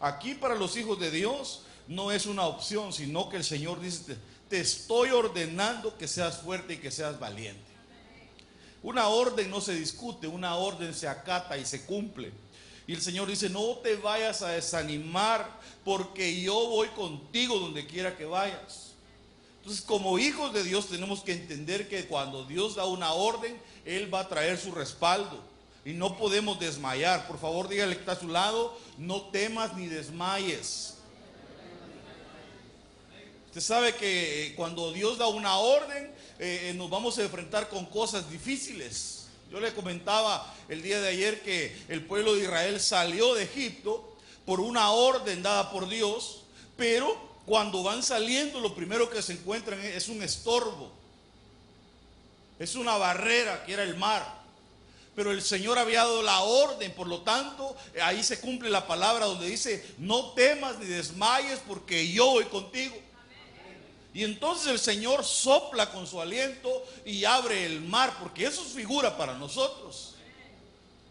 aquí para los hijos de Dios no es una opción, sino que el Señor dice, te estoy ordenando que seas fuerte y que seas valiente. Una orden no se discute, una orden se acata y se cumple. Y el Señor dice, no te vayas a desanimar, porque yo voy contigo donde quiera que vayas. Entonces, como hijos de Dios tenemos que entender que cuando Dios da una orden, Él va a traer su respaldo. Y no podemos desmayar. Por favor, dígale que está a su lado, no temas ni desmayes. Usted sabe que cuando Dios da una orden, nos vamos a enfrentar con cosas difíciles. Yo le comentaba el día de ayer que el pueblo de Israel salió de Egipto por una orden dada por Dios, pero cuando van saliendo lo primero que se encuentran es un estorbo, es una barrera que era el mar. Pero el Señor había dado la orden, por lo tanto, ahí se cumple la palabra donde dice, no temas ni desmayes porque yo voy contigo. Y entonces el Señor sopla con su aliento y abre el mar, porque eso es figura para nosotros.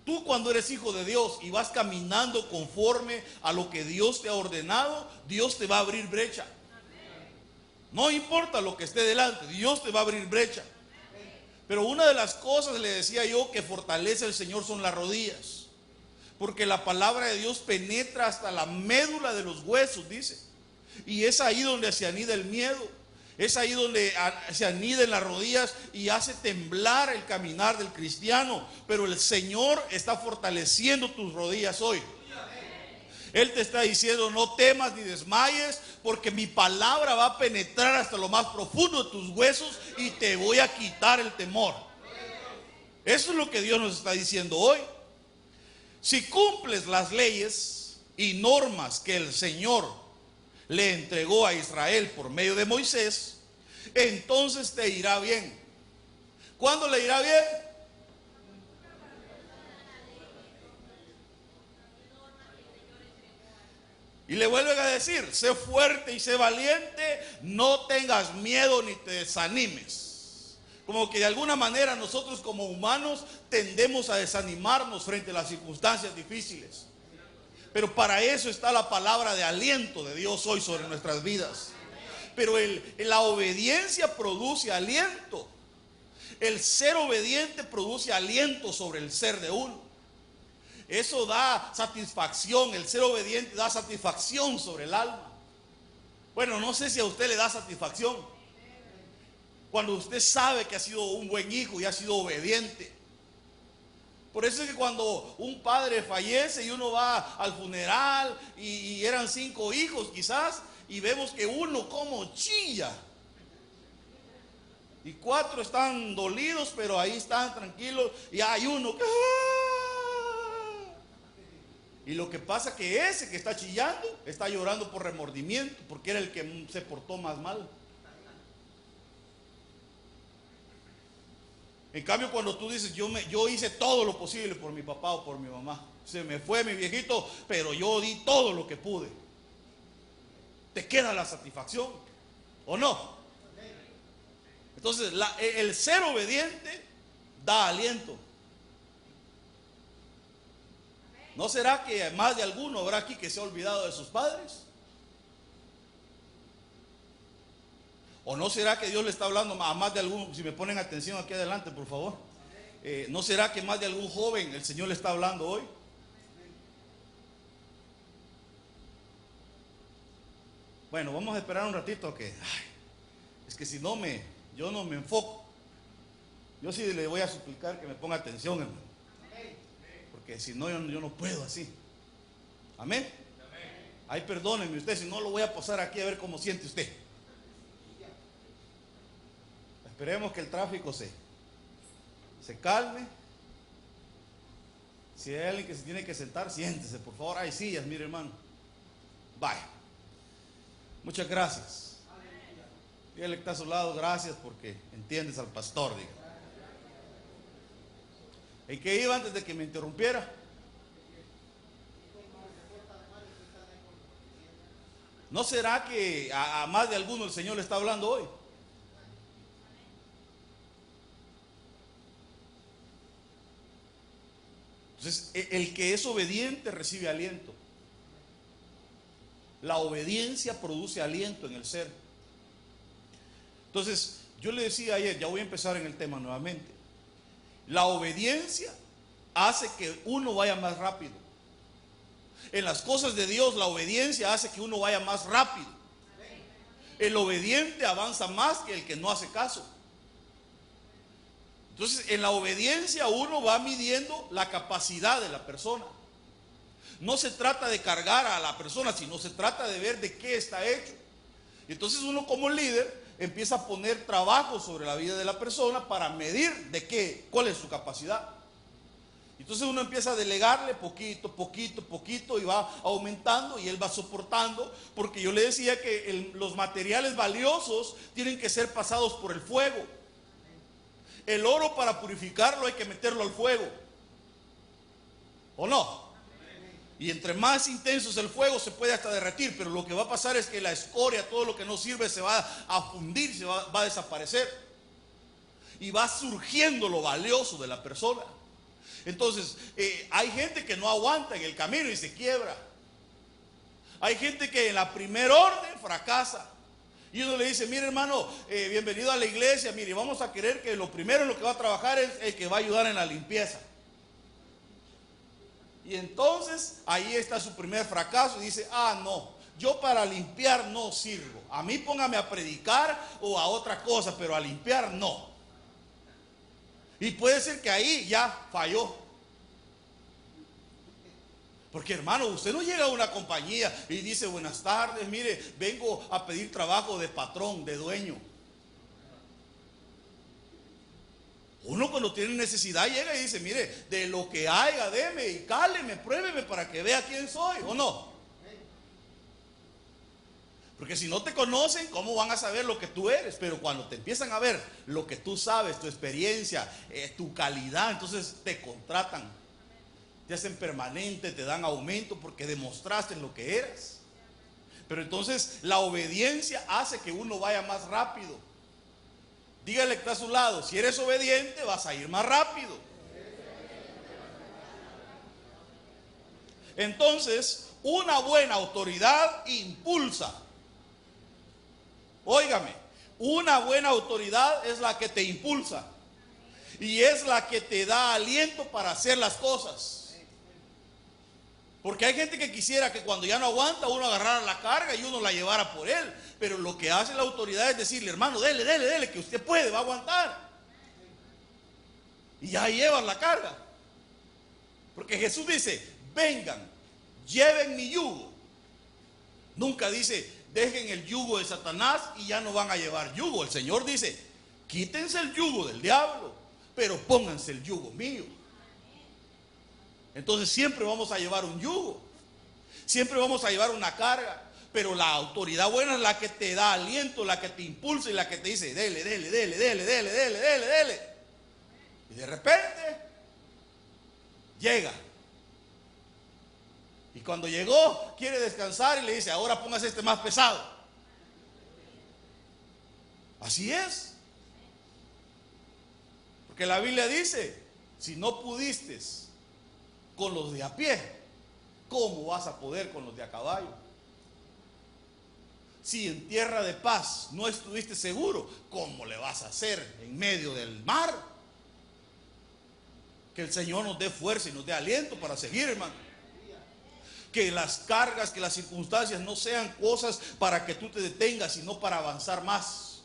Tú cuando eres hijo de Dios y vas caminando conforme a lo que Dios te ha ordenado, Dios te va a abrir brecha. No importa lo que esté delante, Dios te va a abrir brecha. Pero una de las cosas, le decía yo, que fortalece el Señor son las rodillas. Porque la palabra de Dios penetra hasta la médula de los huesos, dice. Y es ahí donde se anida el miedo. Es ahí donde se anida en las rodillas y hace temblar el caminar del cristiano. Pero el Señor está fortaleciendo tus rodillas hoy. Él te está diciendo, no temas ni desmayes, porque mi palabra va a penetrar hasta lo más profundo de tus huesos y te voy a quitar el temor. Eso es lo que Dios nos está diciendo hoy. Si cumples las leyes y normas que el Señor le entregó a Israel por medio de Moisés, entonces te irá bien. ¿Cuándo le irá bien? Y le vuelven a decir, sé fuerte y sé valiente, no tengas miedo ni te desanimes. Como que de alguna manera nosotros como humanos tendemos a desanimarnos frente a las circunstancias difíciles. Pero para eso está la palabra de aliento de Dios hoy sobre nuestras vidas. Pero la obediencia produce aliento. El ser obediente produce aliento sobre el ser de uno. Eso da satisfacción, el ser obediente da satisfacción sobre el alma. Bueno, no sé si a usted le da satisfacción cuando usted sabe que ha sido un buen hijo y ha sido obediente. Por eso es que cuando un padre fallece y uno va al funeral y eran 5 hijos quizás, y vemos que uno como chilla y 4 están dolidos, pero ahí están tranquilos, y hay uno que... Y lo que pasa es que ese que está chillando está llorando por remordimiento, porque era el que se portó más mal. En cambio, cuando tú dices, yo hice todo lo posible por mi papá o por mi mamá, se me fue mi viejito, pero yo di todo lo que pude, te queda la satisfacción, ¿o no? Entonces, el ser obediente da aliento. ¿No será que más de alguno habrá aquí que se ha olvidado de sus padres? ¿O no será que Dios le está hablando a más de alguno? Si me ponen atención aquí adelante, por favor. ¿No será que más de algún joven el Señor le está hablando hoy? Bueno, vamos a esperar un ratito que... es que si no yo no me enfoco. Yo sí le voy a suplicar que me ponga atención, hermano. Porque si no, yo no puedo así. Amén. Ay, perdónenme usted, si no lo voy a posar aquí a ver cómo siente usted. Esperemos que el tráfico se calme. Si hay alguien que se tiene que sentar, siéntese, por favor. Hay sillas, mire, hermano. Vaya. Muchas gracias. Dígale que está a su lado, gracias porque entiendes al pastor, diga. ¿En qué iba antes de que me interrumpiera? ¿No será que a más de alguno el Señor le está hablando hoy? Entonces, el que es obediente recibe aliento. La obediencia produce aliento en el ser. Entonces, yo le decía ayer, ya voy a empezar en el tema nuevamente. La obediencia hace que uno vaya más rápido. En las cosas de Dios, la obediencia hace que uno vaya más rápido. El obediente avanza más que el que no hace caso. Entonces, en la obediencia uno va midiendo la capacidad de la persona. No se trata de cargar a la persona, sino se trata de ver de qué está hecho. Entonces uno como líder empieza a poner trabajo sobre la vida de la persona para medir de qué, cuál es su capacidad. Entonces uno empieza a delegarle poquito, poquito, poquito y va aumentando y él va soportando, porque yo le decía que los materiales valiosos tienen que ser pasados por el fuego. El oro, para purificarlo hay que meterlo al fuego, ¿o no? Y entre más intenso es el fuego se puede hasta derretir, pero lo que va a pasar es que la escoria, todo lo que no sirve, se va a fundir, va a desaparecer y va surgiendo lo valioso de la persona. Entonces, hay gente que no aguanta en el camino y se quiebra. Hay gente que en la primer orden fracasa. Y uno le dice: mire, hermano, bienvenido a la iglesia. Mire, vamos a querer que lo primero en lo que va a trabajar es el que va a ayudar en la limpieza. Y entonces ahí está su primer fracaso y dice: ah, no, yo para limpiar no sirvo. A mí póngame a predicar o a otra cosa, pero a limpiar no. Y puede ser que ahí ya falló. Porque, hermano, usted no llega a una compañía y dice: buenas tardes, mire, vengo a pedir trabajo de patrón, de dueño. Uno cuando tiene necesidad llega y dice: mire, de lo que haya, deme y cáleme, pruébeme para que vea quién soy, ¿o no? Porque si no te conocen, ¿cómo van a saber lo que tú eres? Pero cuando te empiezan a ver lo que tú sabes, tu experiencia, tu calidad, entonces te contratan, te hacen permanente, te dan aumento porque demostraste lo que eres. Pero entonces la obediencia hace que uno vaya más rápido. Dígale que está a su lado: si eres obediente vas a ir más rápido. Entonces, una buena autoridad impulsa. Óigame, una buena autoridad es la que te impulsa y es la que te da aliento para hacer las cosas. Porque hay gente que quisiera que cuando ya no aguanta uno agarrara la carga y uno la llevara por él. Pero lo que hace la autoridad es decirle: hermano, dele, dele, dele, que usted puede, va a aguantar. Y ya llevan la carga. Porque Jesús dice: vengan, lleven mi yugo. Nunca dice: dejen el yugo de Satanás y ya no van a llevar yugo. El Señor dice: quítense el yugo del diablo, pero pónganse el yugo mío. Entonces siempre vamos a llevar un yugo, siempre vamos a llevar una carga. Pero la autoridad buena es la que te da aliento, la que te impulsa y la que te dice: dele, dele, dele, dele, dele, dele, dele, dele. Y de repente llega. Y cuando llegó, quiere descansar y le dice: ahora póngase este más pesado. Así es. Porque la Biblia dice: si no pudiste con los de a pie, ¿cómo vas a poder con los de a caballo? Si en tierra de paz no estuviste seguro, ¿cómo le vas a hacer en medio del mar? Que el Señor nos dé fuerza y nos dé aliento para seguir, hermano. Que las cargas, que las circunstancias no sean cosas para que tú te detengas, sino para avanzar más.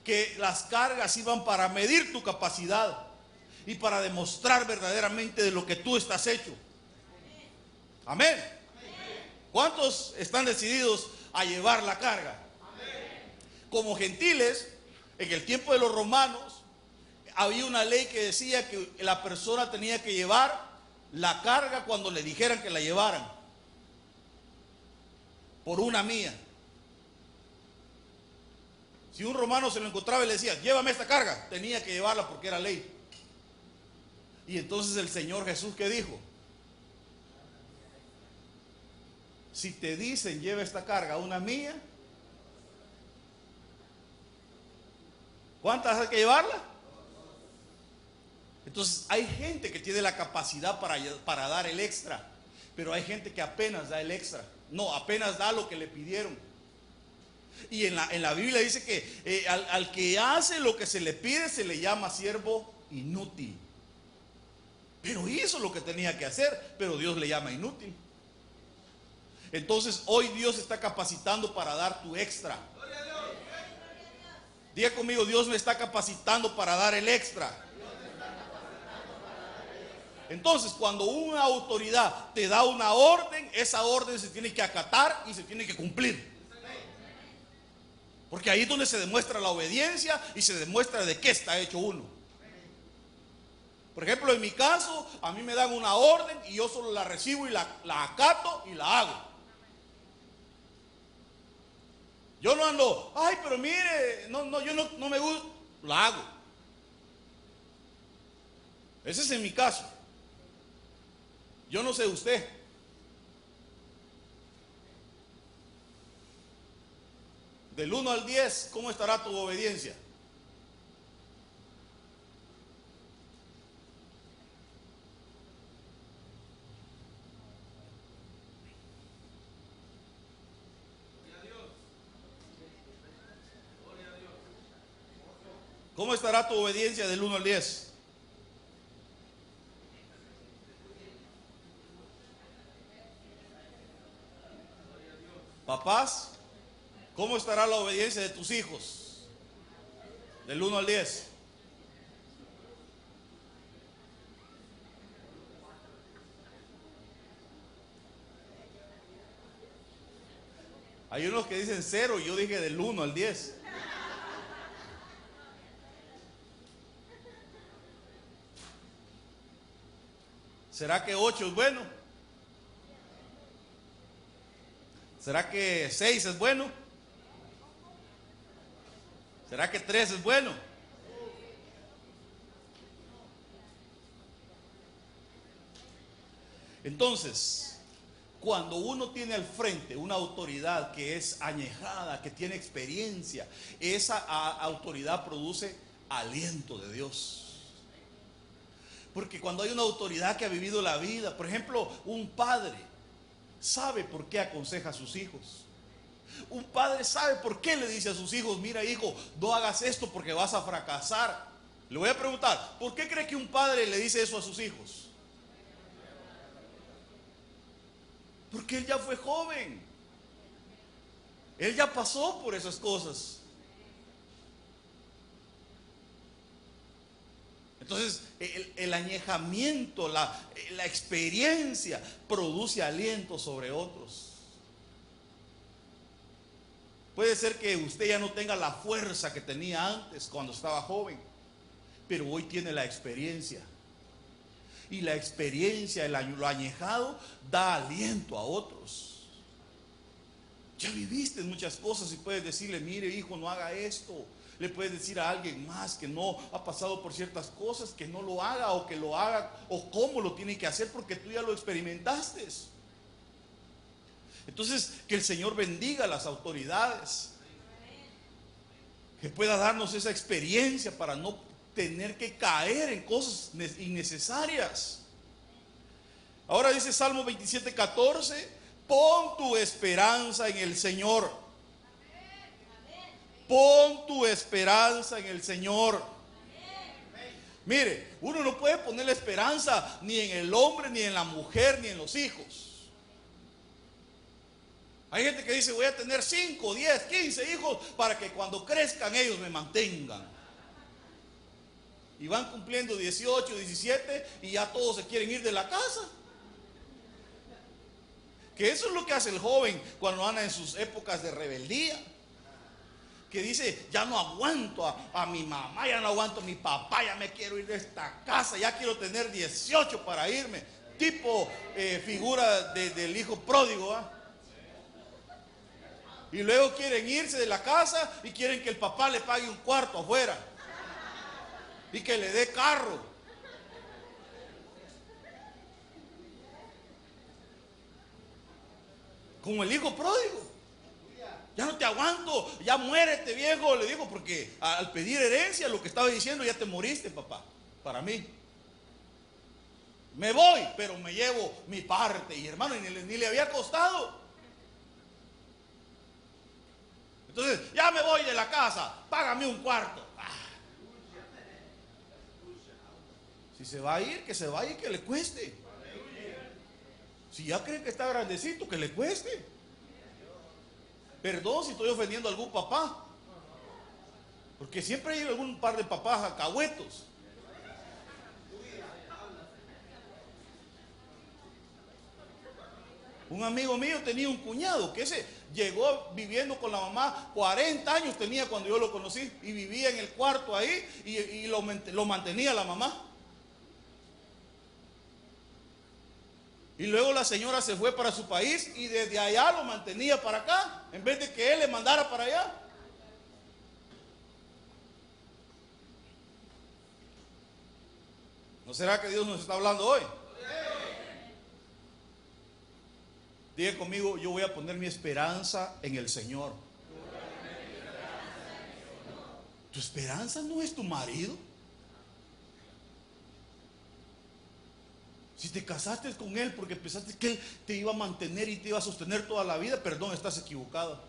Que las cargas sirvan para medir tu capacidad y para demostrar verdaderamente de lo que tú estás hecho. Amén. ¿Cuántos están decididos a llevar la carga? Como gentiles, en el tiempo de los romanos, había una ley que decía que la persona tenía que llevar la carga cuando le dijeran que la llevaran, por una mía. Si un romano se lo encontraba y le decía: llévame esta carga, tenía que llevarla porque era ley. Y entonces el Señor Jesús, ¿qué dijo? Si te dicen: lleva esta carga, una mía, ¿cuántas hay que llevarla? Entonces hay gente que tiene la capacidad para dar el extra. Pero hay gente que apenas da el extra. No, apenas da lo que le pidieron. Y en la Biblia dice que al que hace lo que se le pide se le llama siervo inútil. Pero hizo lo que tenía que hacer, pero Dios le llama inútil. Entonces hoy Dios está capacitando para dar tu extra. Diga conmigo, Dios me está capacitando para dar el extra. Entonces, cuando una autoridad te da una orden, esa orden se tiene que acatar y se tiene que cumplir. Porque ahí es donde se demuestra la obediencia y se demuestra de qué está hecho uno. Por ejemplo, en mi caso, a mí me dan una orden y yo solo la recibo y la acato y la hago. Yo no ando, ay, pero mire, yo no me gusta, la hago. Ese es en mi caso. Yo no sé usted. Del 1 al 10, ¿cómo estará tu obediencia? ¿Cómo estará tu obediencia del 1 al 10? Papás, ¿cómo estará la obediencia de tus hijos? Del 1 al 10. Hay unos que dicen 0 y yo dije del 1 al 10. ¿Será que 8 es bueno? ¿Será que 6 es bueno? ¿Será que 3 es bueno? Entonces, cuando uno tiene al frente una autoridad que es añejada, que tiene experiencia, esa autoridad produce aliento de Dios. Porque cuando hay una autoridad que ha vivido la vida, por ejemplo, un padre sabe por qué aconseja a sus hijos. Un padre sabe por qué le dice a sus hijos, mira hijo, no hagas esto porque vas a fracasar. Le voy a preguntar, ¿por qué cree que un padre le dice eso a sus hijos? Porque él ya fue joven. Él ya pasó por esas cosas. Entonces, el añejamiento, la experiencia produce aliento sobre otros. Puede ser que usted ya no tenga la fuerza que tenía antes cuando estaba joven, pero hoy tiene la experiencia. Y la experiencia, lo añejado, da aliento a otros. Ya viviste muchas cosas y puedes decirle, mire hijo, no haga esto. Le puedes decir a alguien más que no ha pasado por ciertas cosas que no lo haga o que lo haga o cómo lo tiene que hacer porque tú ya lo experimentaste. Entonces, que el Señor bendiga a las autoridades, que pueda darnos esa experiencia para no tener que caer en cosas innecesarias. Ahora dice Salmo 27:14, pon tu esperanza en el Señor. Pon tu esperanza en el Señor. Mire, uno no puede poner la esperanza ni en el hombre, ni en la mujer, ni en los hijos. Hay gente que dice, voy a tener 5, 10, 15 hijos para que cuando crezcan ellos me mantengan. Y van cumpliendo 18, 17 y ya todos se quieren ir de la casa. Que eso es lo que hace el joven cuando anda en sus épocas de rebeldía. Que dice, ya no aguanto a mi mamá, ya no aguanto a mi papá, ya me quiero ir de esta casa, ya quiero tener 18 para irme. Tipo figura del hijo pródigo, ¿eh? Y luego quieren irse de la casa y quieren que el papá le pague un cuarto afuera y que le dé carro. Como el hijo pródigo. Ya no te aguanto, ya muérete viejo, le digo, porque al pedir herencia lo que estaba diciendo, ya te moriste papá, para mí. Me voy, pero me llevo mi parte. Y hermano, ni le había costado. Entonces, ya me voy de la casa, págame un cuarto. Si se va a ir, que se vaya y que le cueste. Si ya creen que está grandecito, que le cueste. Perdón si estoy ofendiendo a algún papá, porque siempre hay algún par de papás alcahuetos. Un amigo mío tenía un cuñado que ese llegó viviendo con la mamá, 40 años tenía cuando yo lo conocí, y vivía en el cuarto ahí y lo mantenía la mamá. Y luego la señora se fue para su país y desde allá lo mantenía para acá, en vez de que él le mandara para allá. ¿No será que Dios nos está hablando hoy? Diga conmigo, yo voy a poner mi esperanza en el Señor. ¿Tu esperanza no es tu marido? Si te casaste con él porque pensaste que él te iba a mantener y te iba a sostener toda la vida, perdón, estás equivocada.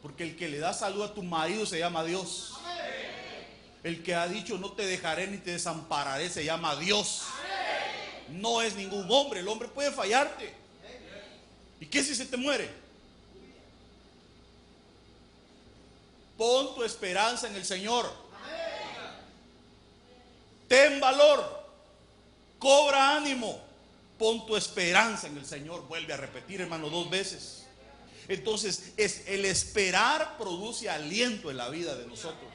Porque el que le da salud a tu marido se llama Dios. El que ha dicho no te dejaré ni te desampararé se llama Dios. No es ningún hombre. El hombre puede fallarte. ¿Y qué si se te muere? Pon tu esperanza en el Señor. Ten valor. Cobra ánimo. Pon tu esperanza en el Señor. Vuelve a repetir, hermano, 2 veces. Entonces, el esperar produce aliento en la vida de nosotros.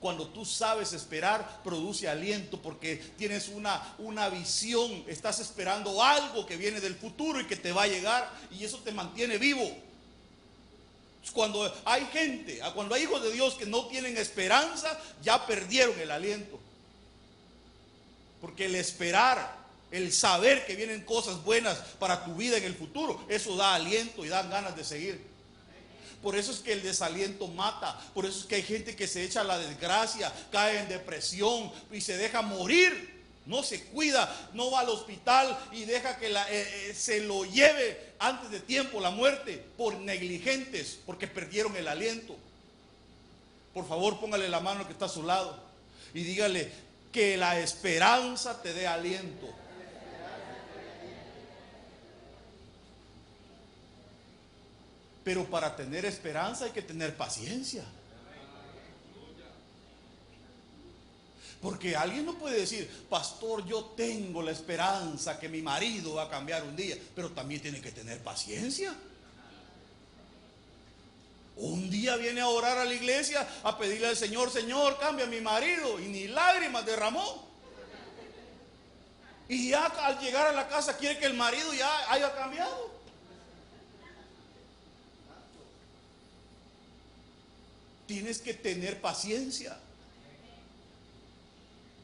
Cuando tú sabes esperar, produce aliento porque tienes una visión, estás esperando algo que viene del futuro y que te va a llegar, y eso te mantiene vivo. Cuando hay gente, cuando hay hijos de Dios que no tienen esperanza, ya perdieron el aliento. Porque el esperar, el saber que vienen cosas buenas para tu vida en el futuro, eso da aliento y dan ganas de seguir. Por eso es que el desaliento mata. Por eso es que hay gente que se echa a la desgracia, cae en depresión y se deja morir. No se cuida, no va al hospital y deja que se lo lleve antes de tiempo la muerte por negligentes, porque perdieron el aliento. Por favor, póngale la mano que está a su lado y dígale que la esperanza te dé aliento. Pero para tener esperanza hay que tener paciencia. Porque alguien no puede decir, pastor, yo tengo la esperanza que mi marido va a cambiar un día, pero también tiene que tener paciencia. Un día viene a orar a la iglesia, a pedirle al Señor, Señor, cambia a mi marido, y ni lágrimas derramó. Y ya al llegar a la casa quiere que el marido ya haya cambiado. Tienes que tener paciencia.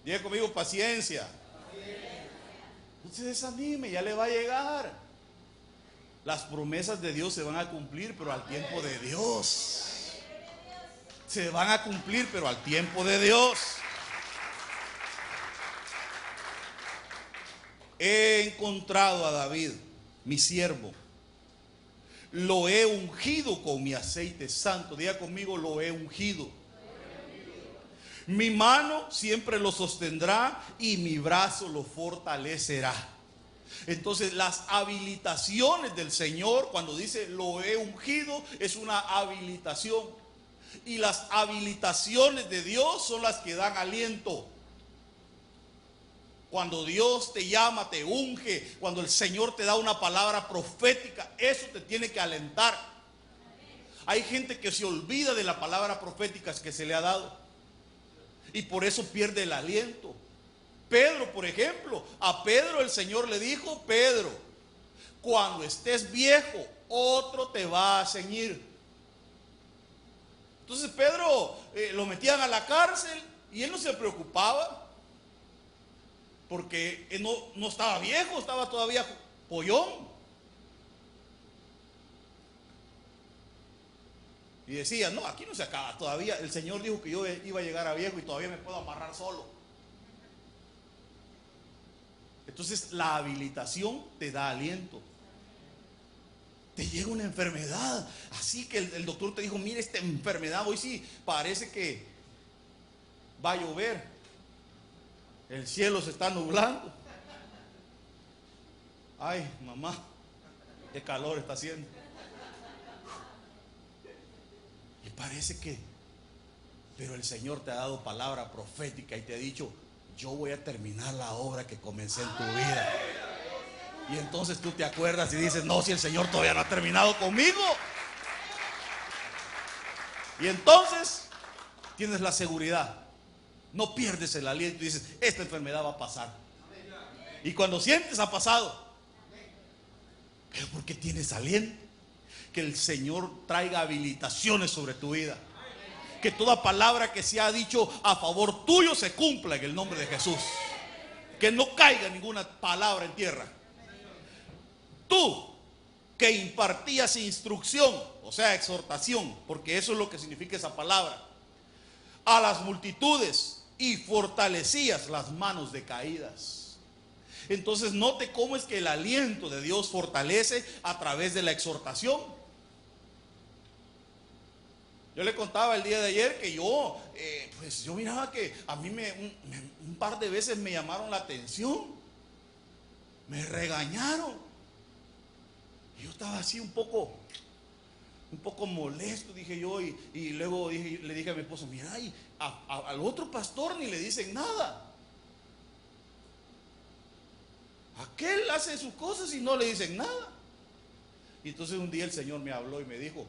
Diga conmigo, paciencia. No se desanime, ya le va a llegar. Las promesas de Dios se van a cumplir, pero al tiempo de Dios. Se van a cumplir, pero al tiempo de Dios. He encontrado a David, mi siervo. Lo he ungido con mi aceite santo. Diga conmigo, lo he ungido. Mi mano siempre lo sostendrá y mi brazo lo fortalecerá. Entonces, las habilitaciones del Señor, cuando dice lo he ungido, es una habilitación. Y las habilitaciones de Dios son las que dan aliento. Cuando Dios te llama, te unge, cuando el Señor te da una palabra profética, eso te tiene que alentar. Hay gente que se olvida de la palabra profética que se le ha dado y por eso pierde el aliento. Pedro, por ejemplo, a Pedro el Señor le dijo, Pedro, cuando estés viejo, otro te va a ceñir. Entonces Pedro lo metían a la cárcel y él no se preocupaba. Porque él no estaba viejo, estaba todavía pollón. Y decía, no, aquí no se acaba todavía. El Señor dijo que yo iba a llegar a viejo y todavía me puedo amarrar solo. Entonces la habilitación te da aliento. Te llega una enfermedad, así que el doctor te dijo, mire, esta enfermedad hoy sí parece que va a llover, el cielo se está nublando. Ay, mamá, qué calor está haciendo. Y parece que, pero el Señor te ha dado palabra profética y te ha dicho, yo voy a terminar la obra que comencé en tu vida. Y entonces tú te acuerdas y dices, no, si el Señor todavía no ha terminado conmigo. Y entonces tienes la seguridad, no pierdes el aliento y dices, esta enfermedad va a pasar. Y cuando sientes ha pasado, pero porque tienes aliento. Que el Señor traiga habilitaciones sobre tu vida, que toda palabra que se ha dicho a favor tuyo se cumpla en el nombre de Jesús, que no caiga ninguna palabra en tierra. Tú que impartías instrucción, o sea, exhortación, porque eso es lo que significa esa palabra, a las multitudes y fortalecías las manos decaídas. Entonces note cómo es que el aliento de Dios fortalece a través de la exhortación. Yo le contaba el día de ayer que yo miraba que a mí un par de veces me llamaron la atención, me regañaron. Yo estaba así un poco molesto, dije yo, y luego le dije a mi esposo, mira, y al otro pastor ni le dicen nada. Aquel hace sus cosas y no le dicen nada. Y entonces un día el Señor me habló y me dijo,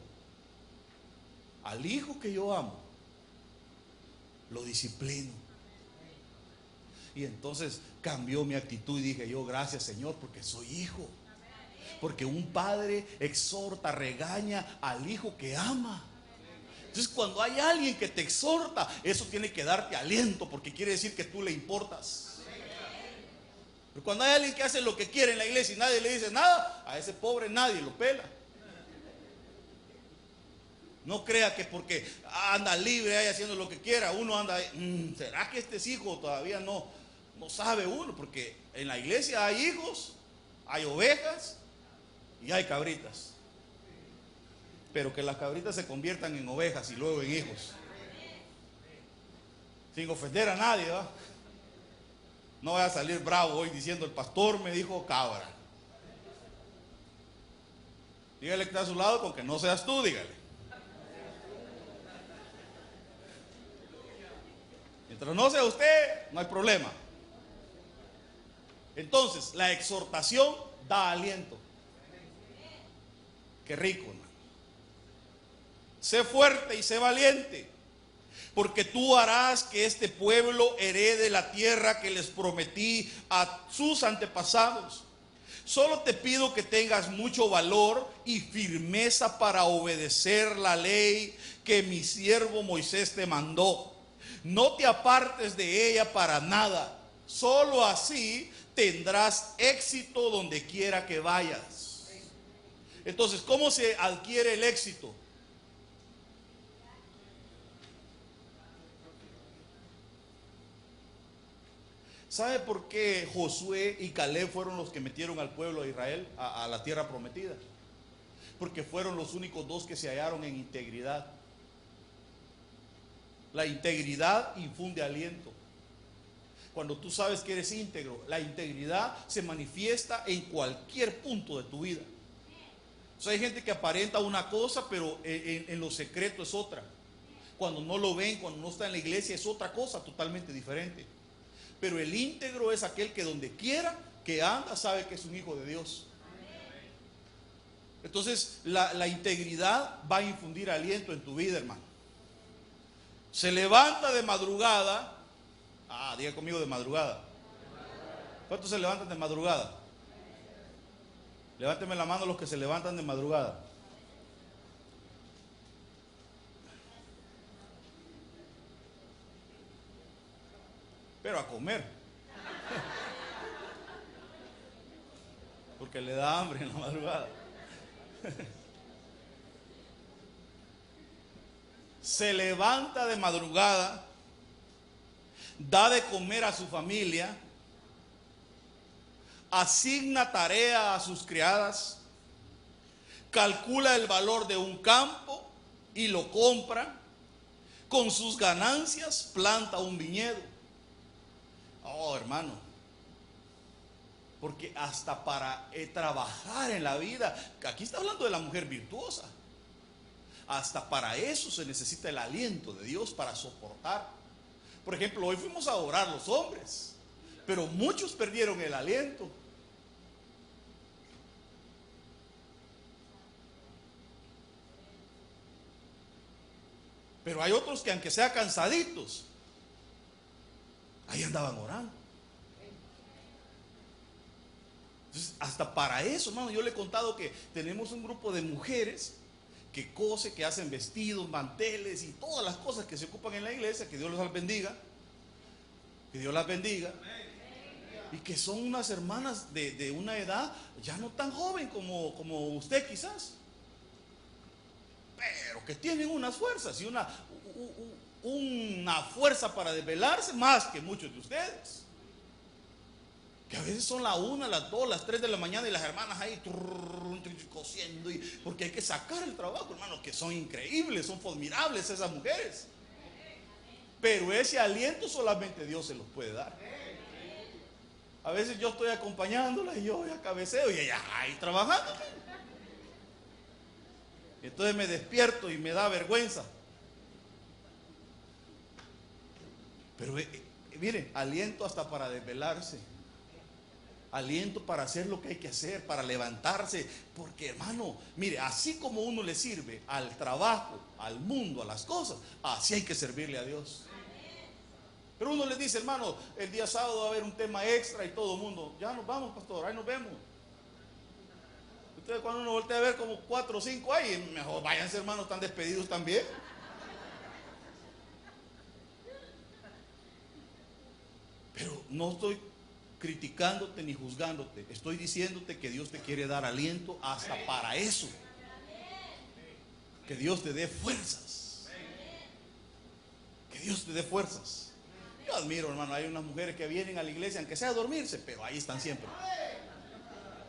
al hijo que yo amo, lo disciplino. Y entonces cambió mi actitud y dije yo, gracias Señor, porque soy hijo. Porque un padre exhorta, regaña al hijo que ama. Entonces cuando hay alguien que te exhorta, eso tiene que darte aliento, porque quiere decir que tú le importas. Pero cuando hay alguien que hace lo que quiere en la iglesia y nadie le dice nada, a ese pobre nadie lo pela. No crea que porque anda libre ahí haciendo lo que quiera, uno anda ahí, ¿será que este es hijo? Todavía no sabe uno, porque en la iglesia hay hijos, hay ovejas y hay cabritas. Pero que las cabritas se conviertan en ovejas y luego en hijos. Sin ofender a nadie, ¿va? No vaya a salir bravo hoy diciendo el pastor me dijo cabra. Dígale que está a su lado con que no seas tú, dígale. Mientras no sea usted, no hay problema. Entonces, la exhortación da aliento. Qué rico, hermano. Sé fuerte y sé valiente, porque tú harás que este pueblo herede la tierra que les prometí a sus antepasados. Solo te pido que tengas mucho valor y firmeza para obedecer la ley que mi siervo Moisés te mandó. No te apartes de ella para nada. Solo así tendrás éxito donde quiera que vayas. Entonces, ¿cómo se adquiere el éxito? ¿Sabe por qué Josué y Caleb fueron los que metieron al pueblo de Israel a la tierra prometida? Porque fueron los únicos dos que se hallaron en integridad. La integridad infunde aliento. Cuando tú sabes que eres íntegro, la integridad se manifiesta en cualquier punto de tu vida. O sea, hay gente que aparenta una cosa, pero en lo secreto es otra. Cuando no lo ven, cuando no está en la iglesia, es otra cosa totalmente diferente. Pero el íntegro es aquel que donde quiera que anda sabe que es un hijo de Dios. Entonces la integridad va a infundir aliento en tu vida, hermano. Se levanta de madrugada. Diga conmigo, de madrugada. ¿Cuántos se levantan de madrugada? Levánteme la mano los que se levantan de madrugada. Pero a comer, porque le da hambre en la madrugada. Se levanta de madrugada, da de comer a su familia, asigna tarea a sus criadas, calcula el valor de un campo y lo compra, con sus ganancias planta un viñedo. Oh, hermano, porque hasta para trabajar en la vida, aquí está hablando de la mujer virtuosa, hasta para eso se necesita el aliento de Dios para soportar. Por ejemplo, hoy fuimos a orar los hombres, pero muchos perdieron el aliento. Pero hay otros que aunque sea cansaditos, ahí andaban orando. Entonces, hasta para eso, hermano, yo le he contado que tenemos un grupo de mujeres que cose, que hacen vestidos, manteles y todas las cosas que se ocupan en la iglesia. Que Dios las bendiga. Que Dios las bendiga. Y que son unas hermanas de una edad ya no tan joven como usted quizás, pero que tienen unas fuerzas y una fuerza para desvelarse más que muchos de ustedes. Que a veces son la 1, las 2, las 3 de la mañana y las hermanas ahí cosiendo, porque hay que sacar el trabajo, hermanos, que son increíbles, son formidables esas mujeres. Pero ese aliento solamente Dios se los puede dar. A veces yo estoy acompañándolas y yo ya cabeceo y ella ahí trabajando. Entonces me despierto y me da vergüenza. Pero miren, aliento hasta para desvelarse. Aliento para hacer lo que hay que hacer, para levantarse. Porque, hermano, mire, así como uno le sirve al trabajo, al mundo, a las cosas, así hay que servirle a Dios. Pero uno le dice, hermano, el día sábado va a haber un tema extra y todo el mundo, ya nos vamos, pastor, ahí nos vemos. Ustedes cuando uno voltea a ver como 4 o 5 ahí, mejor váyanse, hermanos, están despedidos también. Pero no estoy criticándote ni juzgándote, estoy diciéndote que Dios te quiere dar aliento hasta para eso. Que Dios te dé fuerzas. Que Dios te dé fuerzas. Yo admiro, hermano, hay unas mujeres que vienen a la iglesia, aunque sea a dormirse, pero ahí están siempre.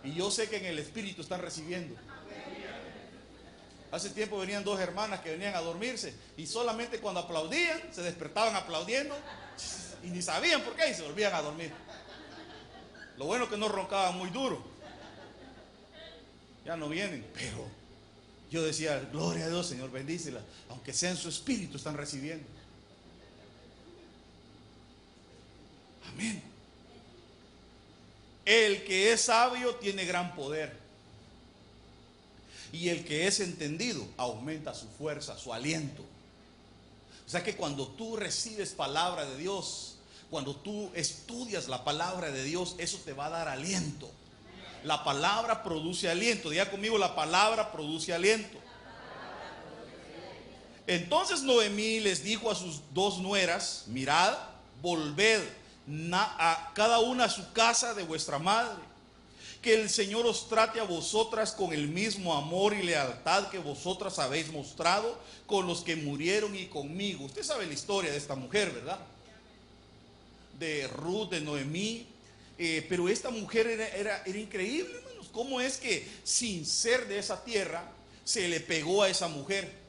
Y yo sé que en el Espíritu están recibiendo. Hace tiempo venían 2 hermanas que venían a dormirse y solamente cuando aplaudían, se despertaban aplaudiendo y ni sabían por qué y se volvían a dormir. Lo bueno que no roncaban muy duro. Ya no vienen, pero yo decía, gloria a Dios, Señor, bendícela. Aunque sea en su espíritu están recibiendo. Amén. El que es sabio tiene gran poder. Y el que es entendido aumenta su fuerza, su aliento. O sea que cuando tú recibes palabra de Dios, cuando tú estudias la palabra de Dios, eso te va a dar aliento. La palabra produce aliento. Diga conmigo, la palabra produce aliento. Entonces Noemí les dijo a sus 2 nueras, mirad, volved a cada una a su casa de vuestra madre, que el Señor os trate a vosotras con el mismo amor y lealtad que vosotras habéis mostrado con los que murieron y conmigo. Usted sabe la historia de esta mujer, ¿verdad? De Ruth, de Noemí. Pero esta mujer era increíble, hermanos. ¿Cómo es que sin ser de esa tierra se le pegó a esa mujer?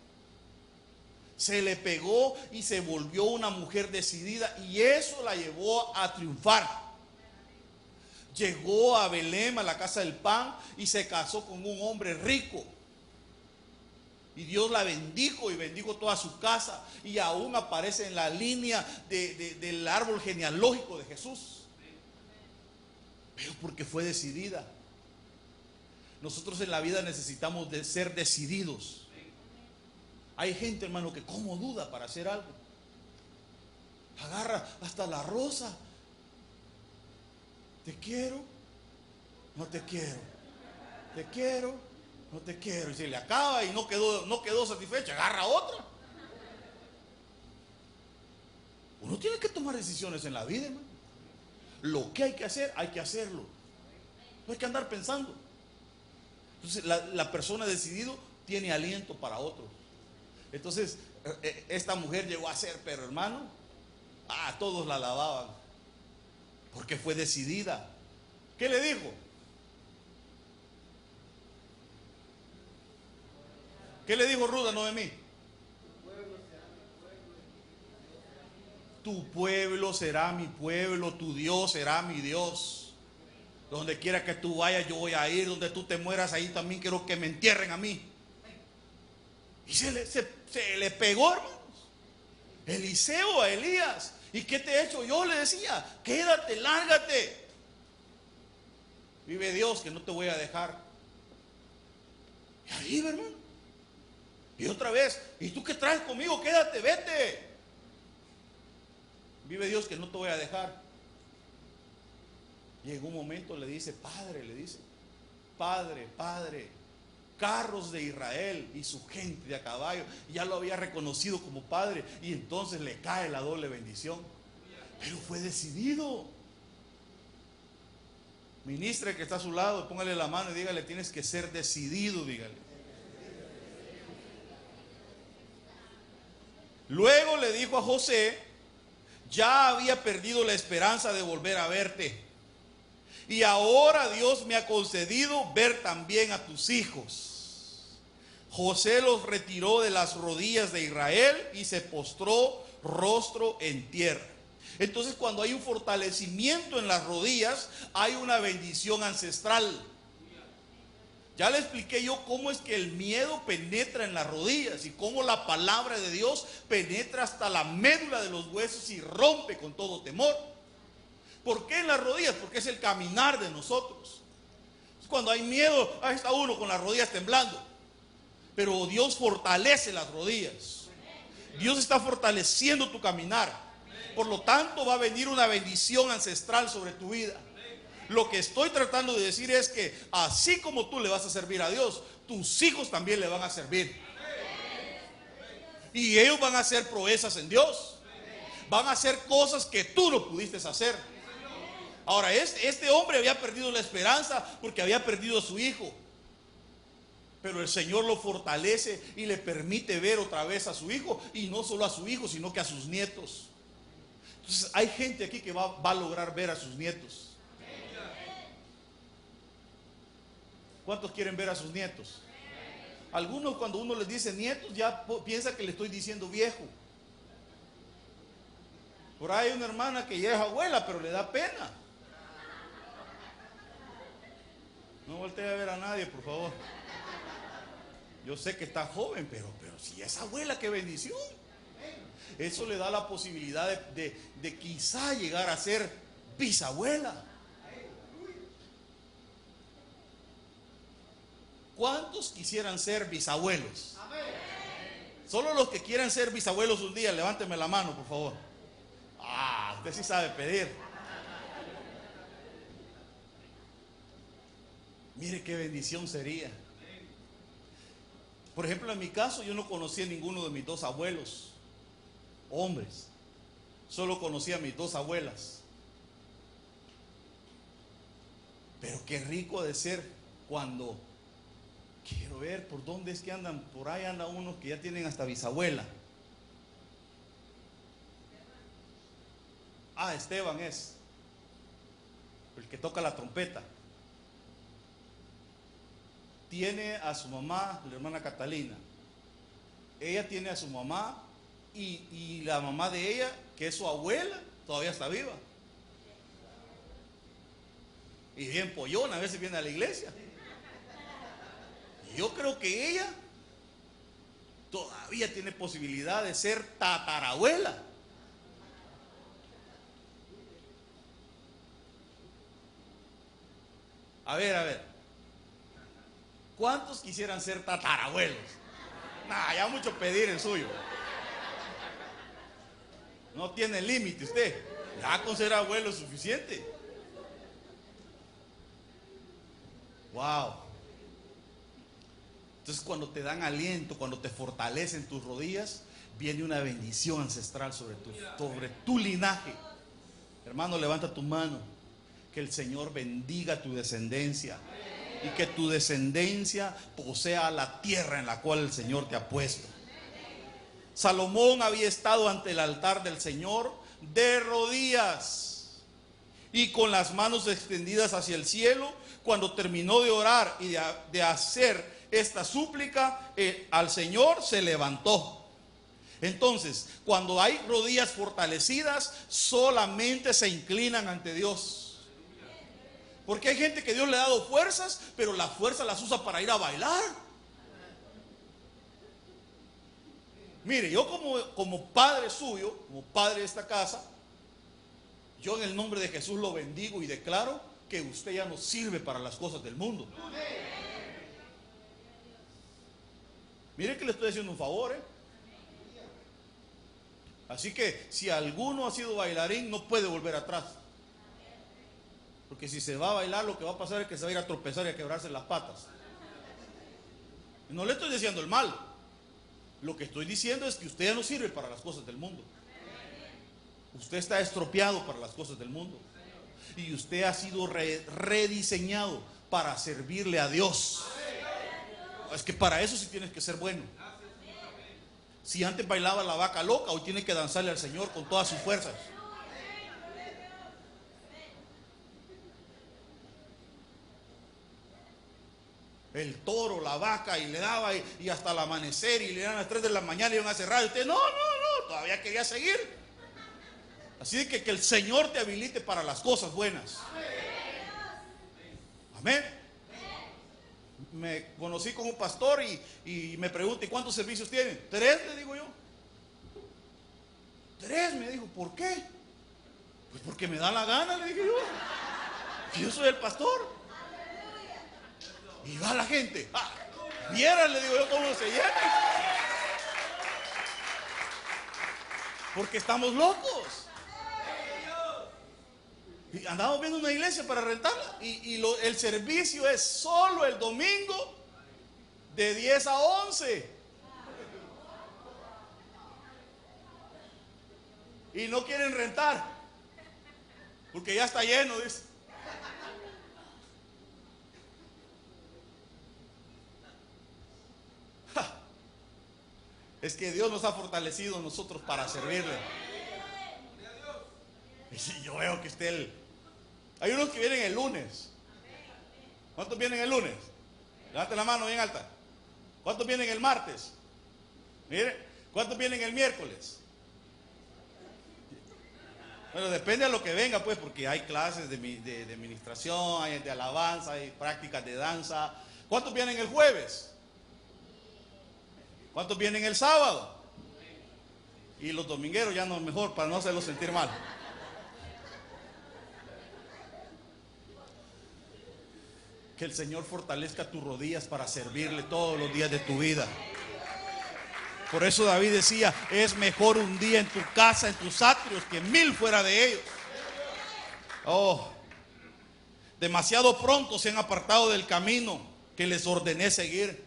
Se le pegó y se volvió una mujer decidida, y eso la llevó a triunfar. Llegó a Belén, a la casa del pan, y se casó con un hombre rico. Y Dios la bendijo y bendijo toda su casa, y aún aparece en la línea del árbol genealógico de Jesús. Pero porque fue decidida. Nosotros en la vida necesitamos de ser decididos. Hay gente, hermano, que como duda para hacer algo. Agarra hasta la rosa. Te quiero, no te quiero. Te quiero, no te quiero. Y se le acaba y no quedó satisfecha, agarra otra. Uno tiene que tomar decisiones en la vida, hermano. Lo que hay que hacer, hay que hacerlo. No hay que andar pensando. Entonces la persona decidido tiene aliento para otros. Entonces esta mujer llegó a ser, pero hermano, todos la alababan porque fue decidida. ¿Qué le dijo? ¿Qué le dijo Ruth a Noemí? Tu pueblo será mi pueblo, tu Dios será mi Dios. Donde quiera que tú vayas, yo voy a ir. Donde tú te mueras, ahí también quiero que me entierren a mí. Y se le pegó, hermanos, Eliseo a Elías. ¿Y qué te he hecho? Yo le decía, quédate, lárgate. Vive Dios que no te voy a dejar. Y ahí, hermano. Y otra vez, ¿y tú qué traes conmigo? Quédate, vete. Vive Dios que no te voy a dejar. Y en un momento le dice, Padre, carros de Israel y su gente de a caballo. Ya lo había reconocido como padre. Y entonces le cae la doble bendición. Pero fue decidido. Ministre que está a su lado, póngale la mano y dígale, tienes que ser decidido, dígale. Luego le dijo a José, ya había perdido la esperanza de volver a verte. Y ahora Dios me ha concedido ver también a tus hijos. José los retiró de las rodillas de Israel y se postró rostro en tierra. Entonces, cuando hay un fortalecimiento en las rodillas, hay una bendición ancestral. Ya le expliqué yo cómo es que el miedo penetra en las rodillas y cómo la palabra de Dios penetra hasta la médula de los huesos y rompe con todo temor. ¿Por qué en las rodillas? Porque es el caminar de nosotros. Cuando hay miedo, ahí está uno con las rodillas temblando. Pero Dios fortalece las rodillas. Dios está fortaleciendo tu caminar. Por lo tanto, va a venir una bendición ancestral sobre tu vida. Lo que estoy tratando de decir es que así como tú le vas a servir a Dios, tus hijos también le van a servir. Y ellos van a hacer proezas en Dios. Van a hacer cosas que tú no pudiste hacer. Ahora, este hombre había perdido la esperanza porque había perdido a su hijo. Pero el Señor lo fortalece y le permite ver otra vez a su hijo. Y no solo a su hijo, sino que a sus nietos. Entonces hay gente aquí que va a lograr ver a sus nietos. ¿Cuántos quieren ver a sus nietos? Algunos, cuando uno les dice nietos, ya piensa que le estoy diciendo viejo. Por ahí hay una hermana que ya es abuela, pero le da pena. No voltee a ver a nadie, por favor. Yo sé que está joven, pero si es abuela, qué bendición. Eso le da la posibilidad de quizá llegar a ser bisabuela. ¿Cuántos quisieran ser bisabuelos? Solo los que quieran ser bisabuelos un día, levánteme la mano, por favor. Usted sí sabe pedir. Mire qué bendición sería. Por ejemplo, en mi caso, yo no conocí a ninguno de mis dos abuelos, hombres. Solo conocí a mis dos abuelas. Pero qué rico ha de ser cuando... Quiero ver por dónde es que andan. Por ahí anda unos que ya tienen hasta bisabuela. Esteban es el que toca la trompeta. Tiene a su mamá, la hermana Catalina. Ella tiene a su mamá y la mamá de ella, que es su abuela, todavía está viva. Y bien pollona, a veces viene a la iglesia. Yo creo que ella todavía tiene posibilidad de ser tatarabuela. A ver. ¿Cuántos quisieran ser tatarabuelos? Ya mucho pedir el suyo. No tiene límite usted. Ya con ser abuelo es suficiente. Wow. Entonces, cuando te dan aliento, cuando te fortalecen tus rodillas, viene una bendición ancestral sobre tu linaje. Hermano, levanta tu mano. Que el Señor bendiga tu descendencia y que tu descendencia posea la tierra en la cual el Señor te ha puesto. Salomón había estado ante el altar del Señor de rodillas y con las manos extendidas hacia el cielo. Cuando terminó de orar y de hacer esta súplica al Señor, se levantó. Entonces, cuando hay rodillas fortalecidas, solamente se inclinan ante Dios. Porque hay gente que Dios le ha dado fuerzas, pero las fuerzas las usa para ir a bailar. Mire, yo como padre suyo, como padre de esta casa, yo en el nombre de Jesús lo bendigo y declaro que usted ya no sirve para las cosas del mundo. Mire que le estoy haciendo un favor, Así que si alguno ha sido bailarín, no puede volver atrás. Porque si se va a bailar, lo que va a pasar es que se va a ir a tropezar y a quebrarse las patas. No le estoy diciendo el mal. Lo que estoy diciendo es que usted ya no sirve para las cosas del mundo. Usted está estropeado para las cosas del mundo. Y usted ha sido rediseñado para servirle a Dios. Es que para eso sí tienes que ser bueno. Si antes bailaba la vaca loca, hoy tiene que danzarle al Señor con todas sus fuerzas. El toro, la vaca, y le daba y hasta el amanecer, y le daban a las 3 de la mañana y iban a cerrar. Y usted, no, todavía quería seguir. Así de que el Señor te habilite para las cosas buenas. Amén. Me conocí con un pastor y me pregunta, ¿y cuántos servicios tienen? 3, le digo yo. 3, me dijo, ¿por qué? Pues porque me da la gana, le dije yo. Yo soy el pastor. Y va la gente. Vieran, le digo yo, cómo se llena. Porque estamos locos. Y andamos viendo una iglesia para rentarla. Y el servicio es solo el domingo de 10 a 11. Y no quieren rentar. Porque ya está lleno, dice. Es que Dios nos ha fortalecido nosotros para servirle. Y si yo veo que hay unos que vienen el lunes. ¿Cuántos vienen el lunes? Levanten la mano bien alta. ¿Cuántos vienen el martes? Mire, ¿cuántos vienen el miércoles? Bueno, depende de lo que venga, pues, porque hay clases de administración, hay de alabanza, hay prácticas de danza. ¿Cuántos vienen el jueves? ¿Cuántos vienen el sábado? Y los domingueros ya no, mejor, para no hacerlos sentir mal. Que el Señor fortalezca tus rodillas para servirle todos los días de tu vida. Por eso David decía, es mejor un día en tu casa, en tus atrios, que 1000 fuera de ellos. Oh, demasiado pronto se han apartado del camino que les ordené seguir.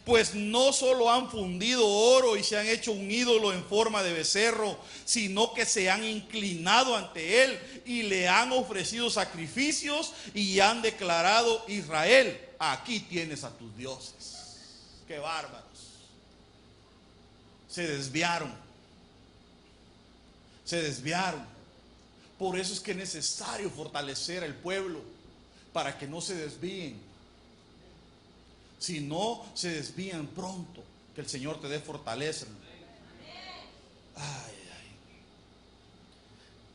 Pues no solo han fundido oro y se han hecho un ídolo en forma de becerro, sino que se han inclinado ante él y le han ofrecido sacrificios y han declarado: Israel, aquí tienes a tus dioses. ¡Qué bárbaros! Se desviaron. Se desviaron. Por eso es que es necesario fortalecer al pueblo para que no se desvíen. Si no se desvían pronto, que el Señor te dé fortaleza. Ay.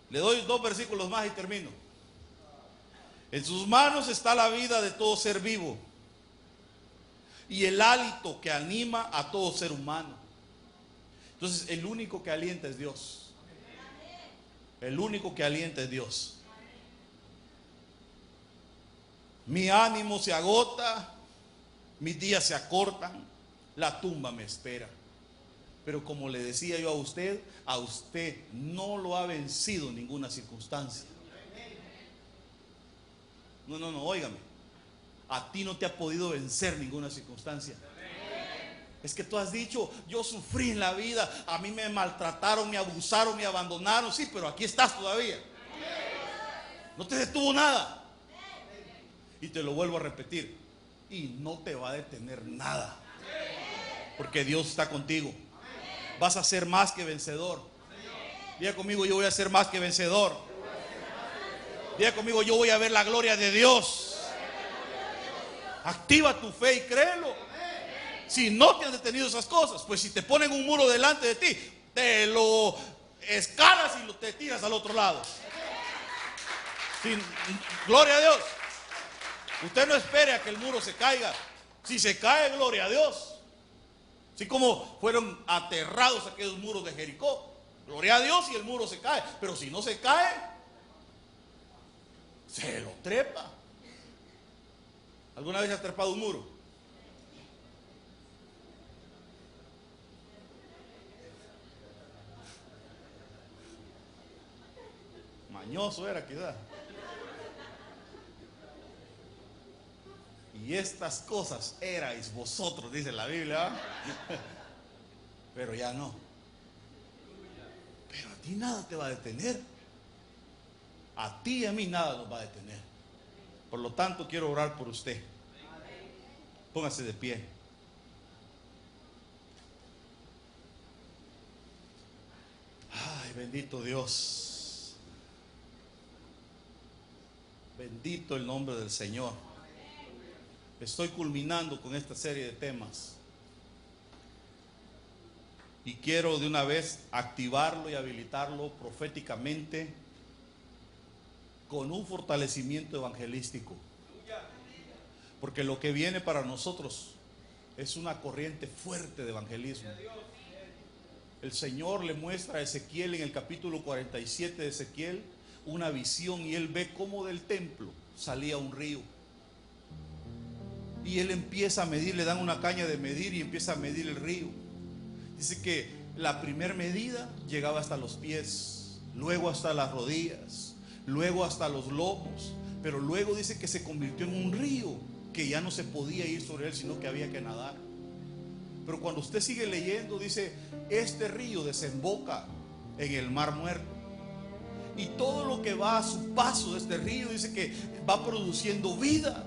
Le doy 2 versículos más y termino. En sus manos está la vida de todo ser vivo y el hálito que anima a todo ser humano. Entonces, el único que alienta es Dios. El único que alienta es Dios. Mi ánimo se agota, mis días se acortan, la tumba me espera. Pero como le decía yo a usted no lo ha vencido ninguna circunstancia. No, óigame. A ti no te ha podido vencer ninguna circunstancia. Es que tú has dicho, yo sufrí en la vida, a mí me maltrataron, me abusaron, me abandonaron. Sí, pero aquí estás todavía. No te detuvo nada. Y te lo vuelvo a repetir, y no te va a detener nada, porque Dios está contigo. Vas a ser más que vencedor. Diga conmigo, yo voy a ser más que vencedor. Diga conmigo, yo voy a ver la gloria de Dios. Activa tu fe y créelo. Si no te han detenido esas cosas, pues si te ponen un muro delante de ti, te lo escalas y te tiras al otro lado. Gloria a Dios. Usted no espere a que el muro se caiga. Si se cae, gloria a Dios. Así como fueron aterrados aquellos muros de Jericó. Gloria a Dios y el muro se cae. Pero si no se cae, se lo trepa. ¿Alguna vez has trepado un muro? Mañoso era quizás. Y estas cosas erais vosotros, dice la Biblia. Pero ya no. Pero a ti nada te va a detener. A ti y a mí nada nos va a detener. Por lo tanto, quiero orar por usted. Póngase de pie. Ay, bendito Dios. Bendito el nombre del Señor. Estoy culminando con esta serie de temas. Y quiero de una vez activarlo y habilitarlo proféticamente con un fortalecimiento evangelístico. Porque lo que viene para nosotros es una corriente fuerte de evangelismo. El Señor le muestra a Ezequiel en el capítulo 47 de Ezequiel una visión, y él ve cómo del templo salía un río. Y él empieza a medir, le dan una caña de medir y empieza a medir el río. Dice que la primera medida llegaba hasta los pies, luego hasta las rodillas, luego hasta los lomos, pero luego dice que se convirtió en un río que ya no se podía ir sobre él, sino que había que nadar. Pero cuando usted sigue leyendo, dice, este río desemboca en el Mar Muerto. Y todo lo que va a su paso de este río, dice que va produciendo vida.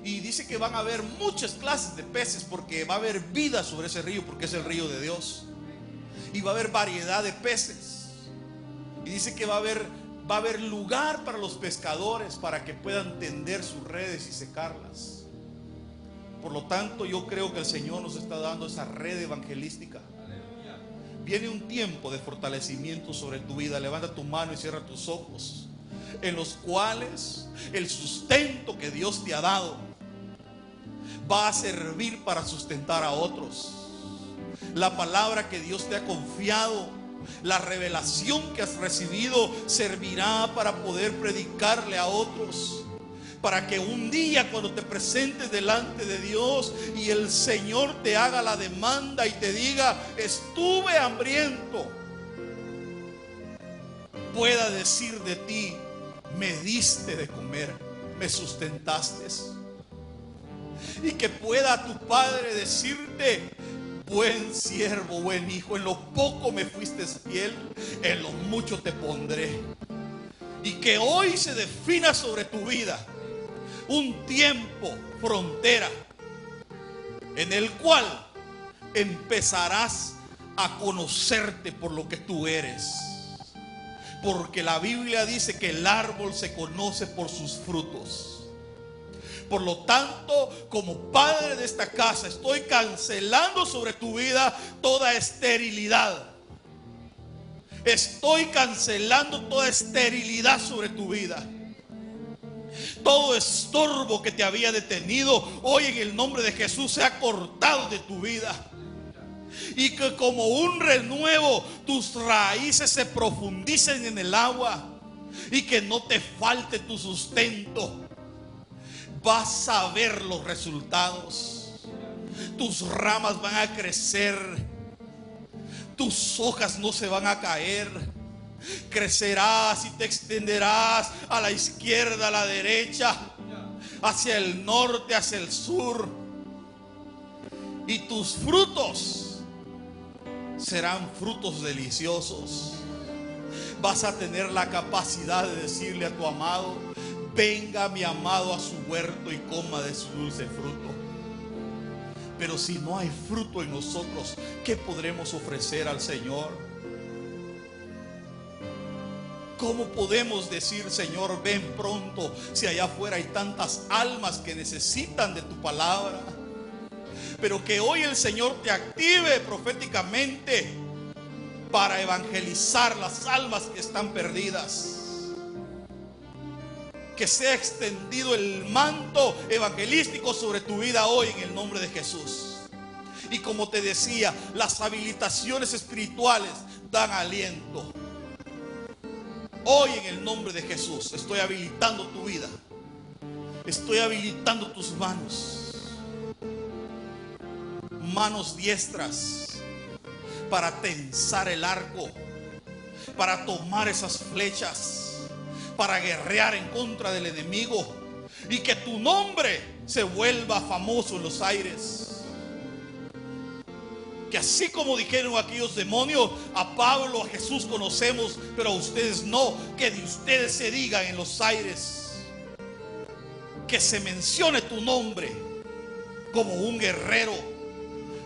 Y dice que van a haber muchas clases de peces, porque va a haber vida sobre ese río, porque es el río de Dios. Y va a haber variedad de peces. Y dice que va a haber lugar para los pescadores, para que puedan tender sus redes y secarlas. Por lo tanto, yo creo que el Señor nos está dando esa red evangelística. Viene un tiempo de fortalecimiento sobre tu vida. Levanta tu mano y cierra tus ojos, en los cuales el sustento que Dios te ha dado va a servir para sustentar a otros. La palabra que Dios te ha confiado, la revelación que has recibido, servirá para poder predicarle a otros. Para que un día, cuando te presentes delante de Dios y el Señor te haga la demanda y te diga, estuve hambriento, pueda decir de ti, me diste de comer, me sustentaste. Y que pueda tu Padre decirte, buen siervo, buen hijo, en lo poco me fuiste fiel, en lo mucho te pondré. Y que hoy se defina sobre tu vida un tiempo, frontera, en el cual empezarás a conocerte por lo que tú eres. Porque la Biblia dice que el árbol se conoce por sus frutos. Por lo tanto, como padre de esta casa, estoy cancelando sobre tu vida toda esterilidad. Estoy cancelando toda esterilidad sobre tu vida. Todo estorbo que te había detenido, hoy en el nombre de Jesús se ha cortado de tu vida. Y que como un renuevo tus raíces se profundicen en el agua, y que no te falte tu sustento. Vas a ver los resultados. Tus ramas van a crecer, tus hojas no se van a caer. Crecerás y te extenderás a la izquierda, a la derecha, hacia el norte, hacia el sur. Y tus frutos serán frutos deliciosos. Vas a tener la capacidad de decirle a tu amado, venga mi amado a su huerto y coma de su dulce fruto. Pero si no hay fruto en nosotros, ¿qué podremos ofrecer al Señor? ¿Cómo podemos decir, Señor, ven pronto, si allá afuera hay tantas almas que necesitan de tu palabra? Pero que hoy el Señor te active proféticamente para evangelizar las almas que están perdidas. Que sea extendido el manto evangelístico sobre tu vida hoy en el nombre de Jesús. Y como te decía, las habilitaciones espirituales dan aliento. Hoy en el nombre de Jesús estoy habilitando tu vida. Estoy habilitando tus manos. Manos diestras para tensar el arco, para tomar esas flechas, para guerrear en contra del enemigo. Y que tu nombre se vuelva famoso en los aires. Que así como dijeron aquellos demonios, a Pablo, a Jesús conocemos, pero a ustedes no. Que de ustedes se diga en los aires. Que se mencione tu nombre como un guerrero,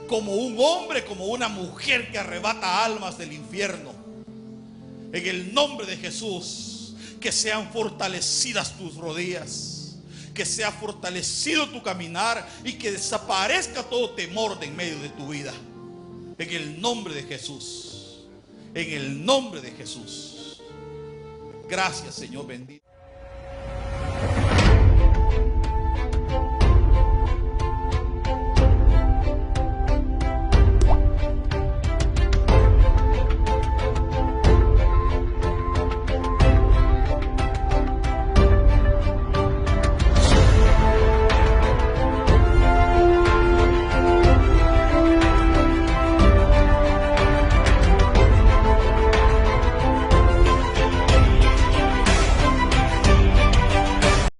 como un hombre, como una mujer que arrebata almas del infierno. En el nombre de Jesús, que sean fortalecidas tus rodillas, que sea fortalecido tu caminar y que desaparezca todo temor de en medio de tu vida. En el nombre de Jesús. En el nombre de Jesús. Gracias, Señor bendito.